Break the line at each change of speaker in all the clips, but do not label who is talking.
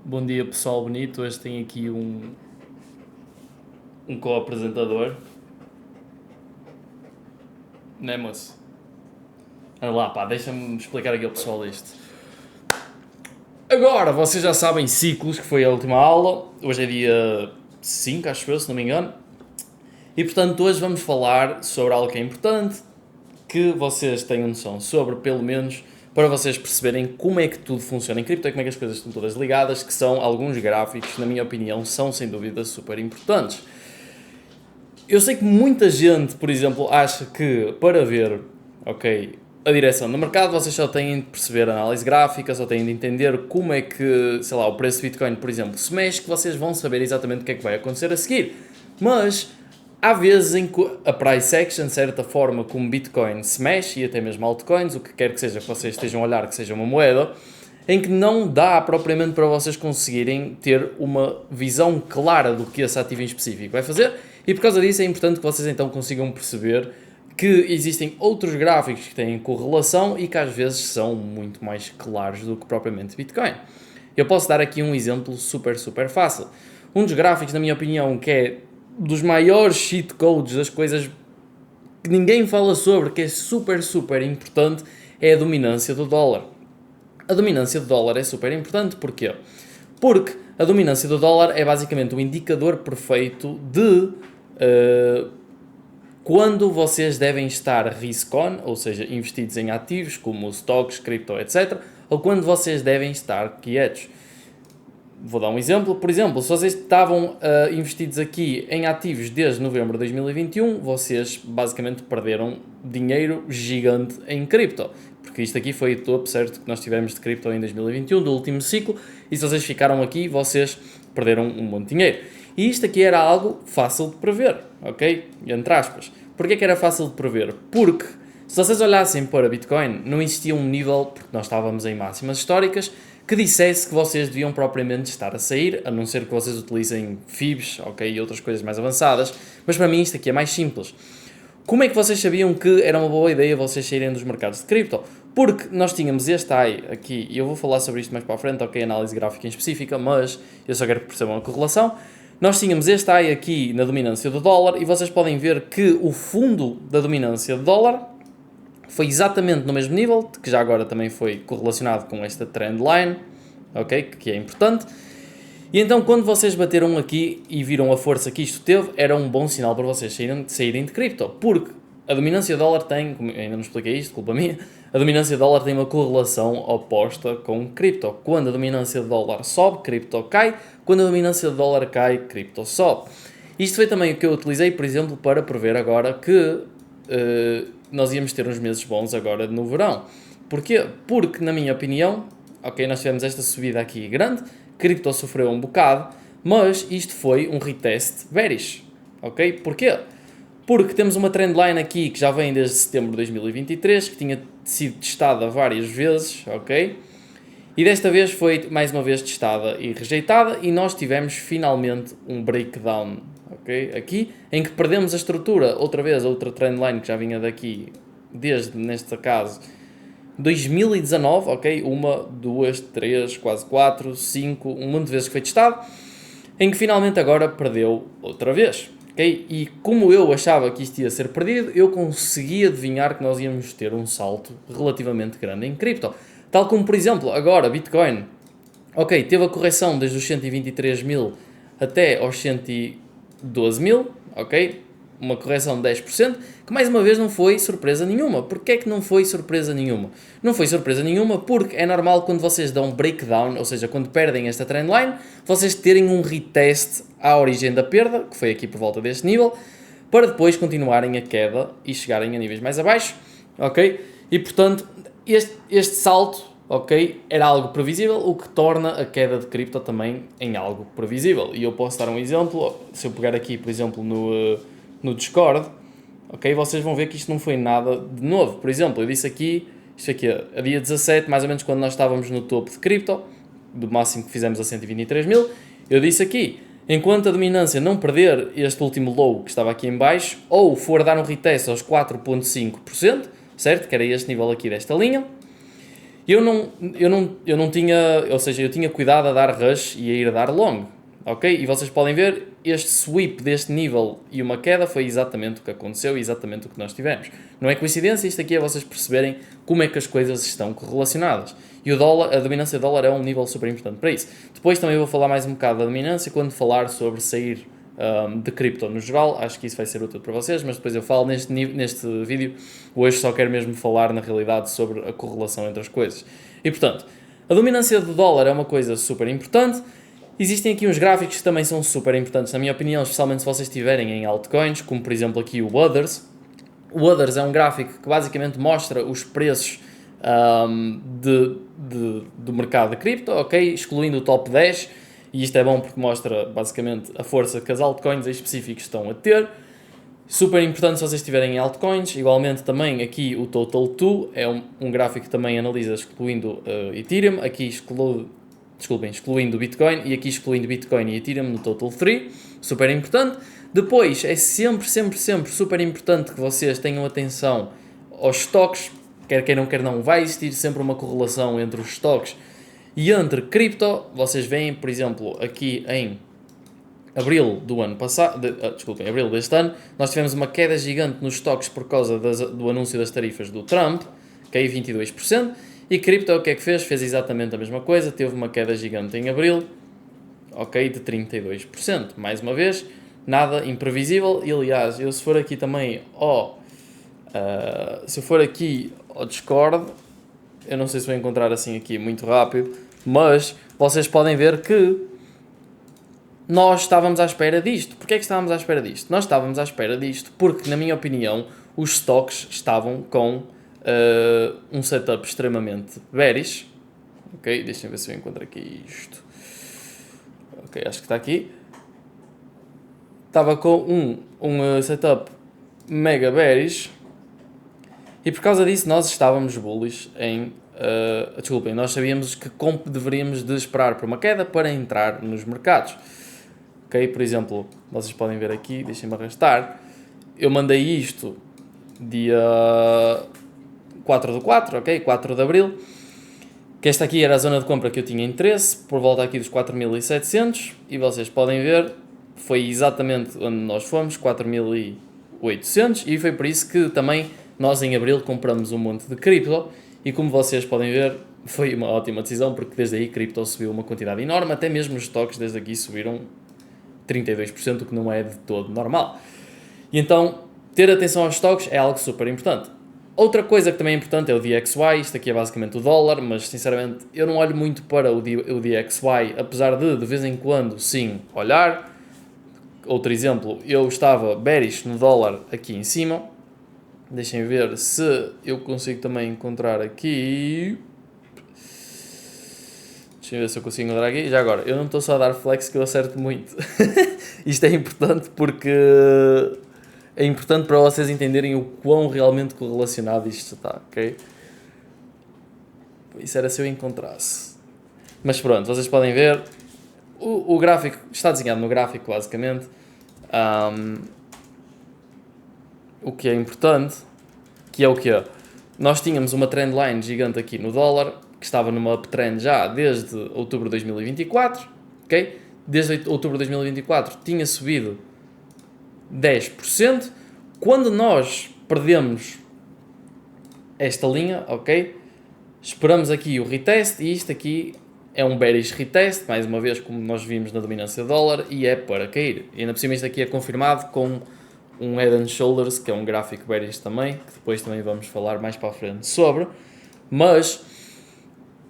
Bom dia pessoal bonito, hoje tem aqui um co-apresentador, né moço? Anda lá pá, deixa-me explicar aqui ao pessoal isto. Agora, vocês já sabem ciclos, que foi a última aula, hoje é dia 5 acho eu, se não me engano, e portanto hoje vamos falar sobre algo que é importante, que vocês tenham noção sobre, pelo menos, para vocês perceberem como é que tudo funciona em cripto e como é que as coisas estão todas ligadas, que são alguns gráficos, na minha opinião, são sem dúvida super importantes. Eu sei que muita gente, por exemplo, acha que para ver, ok, a direção do mercado, vocês só têm de perceber a análise gráfica, só têm de entender como é que, sei lá, o preço do Bitcoin, por exemplo, se mexe, que vocês vão saber exatamente o que é que vai acontecer a seguir. Mas há vezes em que a price action, de certa forma, como Bitcoin se mexe, e até mesmo altcoins, o que quer que seja que vocês estejam a olhar, que seja uma moeda, em que não dá propriamente para vocês conseguirem ter uma visão clara do que esse ativo em específico vai fazer, e por causa disso é importante que vocês então consigam perceber que existem outros gráficos que têm correlação e que às vezes são muito mais claros do que propriamente Bitcoin. Eu posso dar aqui um exemplo super fácil. Um dos gráficos, na minha opinião, que é dos maiores cheat codes, das coisas que ninguém fala sobre, que é super importante, é a dominância do dólar. A dominância do dólar é super importante, porquê? Porque a dominância do dólar é basicamente o indicador perfeito de quando vocês devem estar risk-on, ou seja, investidos em ativos como stocks, cripto, etc., ou quando vocês devem estar quietos. Vou dar um exemplo. Por exemplo, se vocês estavam investidos aqui em ativos desde novembro de 2021, vocês basicamente perderam dinheiro gigante em cripto. Porque isto aqui foi o topo, certo, que nós tivemos de cripto em 2021, do último ciclo, e se vocês ficaram aqui, vocês perderam um monte de dinheiro. E isto aqui era algo fácil de prever, ok? Entre aspas. Porquê que era fácil de prever? Porque se vocês olhassem para Bitcoin, não existia um nível, porque nós estávamos em máximas históricas, que dissesse que vocês deviam propriamente estar a sair, a não ser que vocês utilizem FIBs, ok, e outras coisas mais avançadas, mas para mim isto aqui é mais simples. Como é que vocês sabiam que era uma boa ideia vocês saírem dos mercados de cripto? Porque nós tínhamos este AI aqui, e eu vou falar sobre isto mais para a frente, ok, análise gráfica em específica, mas eu só quero que percebam a correlação. Nós tínhamos este AI aqui na dominância do dólar, e vocês podem ver que o fundo da dominância do dólar foi exatamente no mesmo nível, que já agora também foi correlacionado com esta trendline, ok, que é importante. E então quando vocês bateram aqui e viram a força que isto teve, era um bom sinal para vocês saírem de cripto, porque a dominância do dólar tem, como ainda não expliquei isto, culpa minha, a dominância do dólar tem uma correlação oposta com cripto. Quando a dominância do dólar sobe, cripto cai. Quando a dominância do dólar cai, cripto sobe. Isto foi também o que eu utilizei, por exemplo, para prever agora que nós íamos ter uns meses bons agora no verão. Porquê? Porque, na minha opinião, ok, nós tivemos esta subida aqui grande, cripto sofreu um bocado, mas isto foi um retest bearish, ok? Porquê? Porque temos uma trendline aqui que já vem desde setembro de 2023, que tinha sido testada várias vezes, ok? E desta vez foi mais uma vez testada e rejeitada, e nós tivemos finalmente um breakdown, ok? Aqui, em que perdemos a estrutura, outra vez, outra trendline que já vinha daqui, desde, neste caso, 2019, ok? Uma, duas, três, quase quatro, cinco, um monte de vezes que foi testado, em que finalmente agora perdeu outra vez. Okay? E como eu achava que isto ia ser perdido, eu consegui adivinhar que nós íamos ter um salto relativamente grande em cripto. Tal como, por exemplo, agora Bitcoin, ok, teve a correção desde os 123 mil até aos 112 mil, ok? Uma correção de 10%, que mais uma vez não foi surpresa nenhuma. Porquê é que não foi surpresa nenhuma? Não foi surpresa nenhuma porque é normal quando vocês dão breakdown, ou seja, quando perdem esta trendline, vocês terem um retest à origem da perda, que foi aqui por volta deste nível, para depois continuarem a queda e chegarem a níveis mais abaixo, ok? E portanto, este salto, ok, era algo previsível, o que torna a queda de cripto também em algo previsível. E eu posso dar um exemplo, se eu pegar aqui, por exemplo, no Discord, ok, vocês vão ver que isto não foi nada de novo. Por exemplo, eu disse aqui, isto aqui a dia 17, mais ou menos quando nós estávamos no topo de cripto, do máximo que fizemos a 123 mil, eu disse aqui, enquanto a dominância não perder este último low que estava aqui em baixo, ou for dar um retest aos 4.5%, certo? Que era este nível aqui desta linha, Eu não tinha, ou seja, eu tinha cuidado a dar rush e a ir a dar long, ok? E vocês podem ver, este sweep deste nível e uma queda foi exatamente o que aconteceu e exatamente o que nós tivemos. Não é coincidência, isto aqui é vocês perceberem como é que as coisas estão correlacionadas. E o dólar, a dominância do dólar é um nível super importante para isso. Depois também vou falar mais um bocado da dominância quando falar sobre sair de cripto no geral, acho que isso vai ser útil para vocês, mas depois eu falo neste vídeo, hoje só quero mesmo falar na realidade sobre a correlação entre as coisas. E portanto, a dominância do dólar é uma coisa super importante. Existem aqui uns gráficos que também são super importantes, na minha opinião, especialmente se vocês estiverem em altcoins, como por exemplo aqui o Others. O Others é um gráfico que basicamente mostra os preços do mercado de cripto, ok? Excluindo o top 10, e isto é bom porque mostra basicamente a força que as altcoins em específico estão a ter. Super importante se vocês estiverem em altcoins. Igualmente também aqui o Total 2 é um gráfico que também analisa excluindo Ethereum, aqui excluindo Bitcoin e aqui excluindo Bitcoin e Ethereum no Total 3, super importante. Depois é sempre super importante que vocês tenham atenção aos stocks, quer queiram, quer não, vai existir sempre uma correlação entre os stocks e entre cripto. Vocês veem, por exemplo, aqui em abril do ano passado, em abril deste ano, nós tivemos uma queda gigante nos stocks por causa do anúncio das tarifas do Trump, caiu 22%, e cripto o que é que fez? Fez exatamente a mesma coisa, teve uma queda gigante em abril, ok, de 32%. Mais uma vez, nada imprevisível, e aliás, eu se for aqui também ao Discord, eu não sei se vou encontrar assim aqui muito rápido, mas vocês podem ver que nós estávamos à espera disto. Porquê é que estávamos à espera disto? Nós estávamos à espera disto porque, na minha opinião, os stocks estavam com um setup extremamente bearish. Ok, deixem ver se eu encontro aqui isto. Ok, acho que está aqui. Estava com um setup mega bearish. E por causa disso nós estávamos bullish em... desculpem, nós sabíamos que deveríamos de esperar por uma queda para entrar nos mercados. Ok, por exemplo, vocês podem ver aqui, deixem-me arrastar. Eu mandei isto dia 4/4, ok? 4 de Abril. Que esta aqui era a zona de compra que eu tinha interesse, por volta aqui dos 4.700. E vocês podem ver, foi exatamente onde nós fomos, 4.800. E foi por isso que também... nós em Abril compramos um monte de cripto e como vocês podem ver foi uma ótima decisão porque desde aí cripto subiu uma quantidade enorme, até mesmo os stocks desde aqui subiram 32%, o que não é de todo normal. E então ter atenção aos stocks é algo super importante. Outra coisa que também é importante é o DXY, isto aqui é basicamente o dólar, mas sinceramente eu não olho muito para o DXY, apesar de vez em quando sim olhar. Outro exemplo, eu estava bearish no dólar aqui em cima. Deixem ver se eu consigo também encontrar aqui. Deixem ver se eu consigo encontrar aqui. Já agora, eu não estou só a dar flex que eu acerto muito. Isto é importante porque é importante para vocês entenderem o quão realmente correlacionado isto está, ok? Isso era se eu encontrasse. Mas pronto, vocês podem ver. O gráfico está desenhado no gráfico, basicamente. O que é importante, que é o que é? Nós tínhamos uma trendline gigante aqui no dólar, que estava numa uptrend já desde outubro de 2024, ok? Desde outubro de 2024 tinha subido 10%. Quando nós perdemos esta linha, ok? Esperamos aqui o retest e isto aqui é um bearish retest, mais uma vez como nós vimos na dominância do dólar, e é para cair. E ainda por cima isto aqui é confirmado com um Head and Shoulders, que é um gráfico bearish também, que depois também vamos falar mais para a frente sobre, mas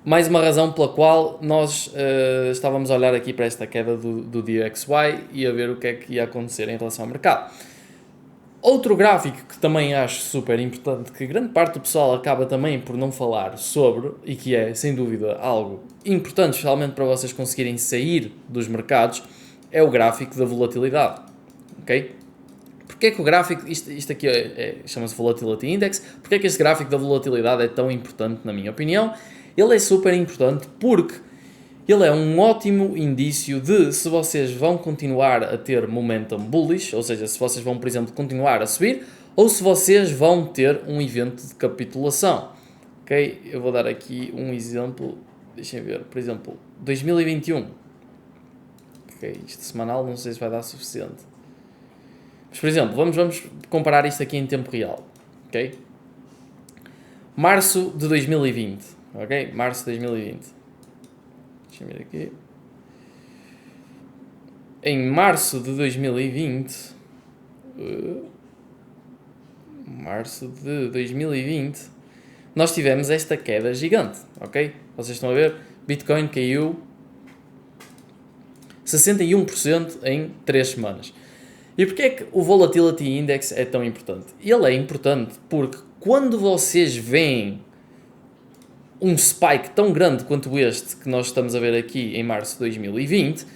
mais uma razão pela qual nós estávamos a olhar aqui para esta queda do DXY e a ver o que é que ia acontecer em relação ao mercado. Outro gráfico que também acho super importante, que grande parte do pessoal acaba também por não falar sobre, e que é sem dúvida algo importante, especialmente para vocês conseguirem sair dos mercados, é o gráfico da volatilidade, ok? Porque é que o gráfico, isto aqui chama-se Volatility Index, porque é que este gráfico da volatilidade é tão importante na minha opinião? Ele é super importante porque ele é um ótimo indício de se vocês vão continuar a ter momentum bullish, ou seja, se vocês vão, por exemplo, continuar a subir, ou se vocês vão ter um evento de capitulação, ok? Ok? Eu vou dar aqui um exemplo, deixem ver, por exemplo, 2021. Ok, isto semanal não sei se vai dar suficiente. Mas, por exemplo, vamos comparar isto aqui em tempo real. Ok? Março de 2020. Ok? Março de 2020. Deixa eu ver aqui. Em março de 2020. Março de 2020. Nós tivemos esta queda gigante. Ok? Vocês estão a ver? Bitcoin caiu 61% em 3 semanas. E porquê é que o Volatility Index é tão importante? Ele é importante porque quando vocês veem um spike tão grande quanto este que nós estamos a ver aqui em março de 2020,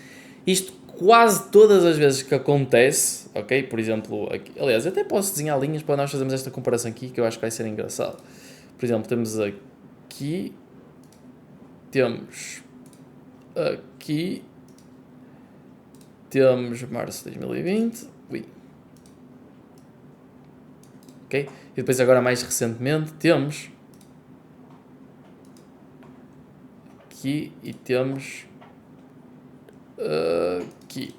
isto quase todas as vezes que acontece, ok? Por exemplo, aqui, aliás, até posso desenhar linhas para nós fazermos esta comparação aqui, que eu acho que vai ser engraçado. Por exemplo, temos aqui, temos março de 2020, ok? E depois agora mais recentemente temos aqui e temos aqui.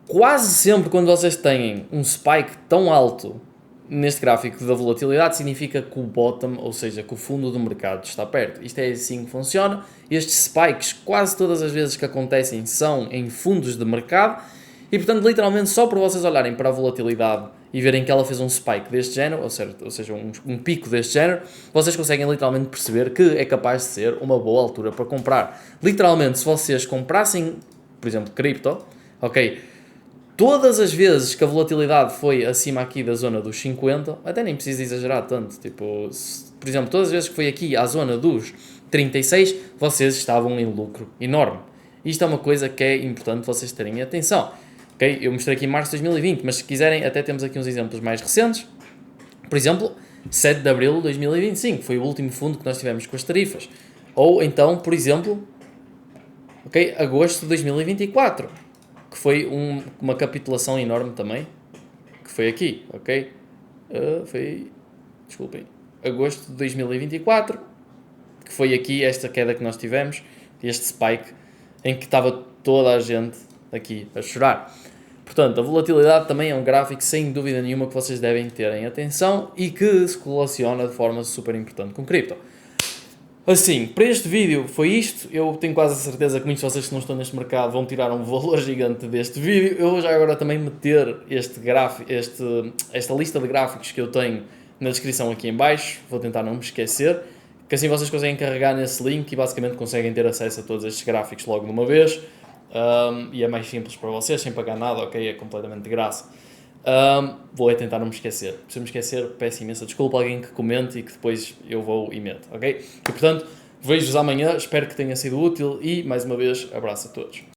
Quase sempre quando vocês têm um spike tão alto neste gráfico da volatilidade, significa que o bottom, ou seja, que o fundo do mercado está perto. Isto é assim que funciona. Estes spikes, quase todas as vezes que acontecem, são em fundos de mercado e, portanto, literalmente só por vocês olharem para a volatilidade e verem que ela fez um spike deste género, ou seja, um pico deste género, vocês conseguem literalmente perceber que é capaz de ser uma boa altura para comprar. Literalmente, se vocês comprassem, por exemplo, cripto, ok, todas as vezes que a volatilidade foi acima aqui da zona dos 50, até nem preciso exagerar tanto, tipo, por exemplo, todas as vezes que foi aqui à zona dos 36, vocês estavam em lucro enorme. Isto é uma coisa que é importante vocês terem atenção. Okay? Eu mostrei aqui em março de 2020, mas se quiserem, até temos aqui uns exemplos mais recentes. Por exemplo, 7 de abril de 2025, foi o último fundo que nós tivemos com as tarifas. Ou então, por exemplo, okay, agosto de 2024, que foi uma capitulação enorme também, que foi aqui, ok? Desculpem, agosto de 2024, que foi aqui esta queda que nós tivemos, este spike, em que estava toda a gente aqui a chorar. Portanto, a volatilidade também é um gráfico sem dúvida nenhuma que vocês devem terem atenção e que se relaciona de forma super importante com cripto. Assim, para este vídeo foi isto. Eu tenho quase a certeza que muitos de vocês que não estão neste mercado vão tirar um valor gigante deste vídeo. Eu vou já agora também meter esta lista de gráficos que eu tenho na descrição aqui em baixo. Vou tentar não me esquecer, que assim vocês conseguem carregar nesse link e basicamente conseguem ter acesso a todos estes gráficos logo de uma vez. E é mais simples para vocês, sem pagar nada, ok? É completamente de graça. Vou tentar não me esquecer. Se eu me esquecer, peço imensa desculpa a alguém que comente e que depois eu vou e meto, ok? E portanto, vejo-vos amanhã, espero que tenha sido útil e, mais uma vez, abraço a todos.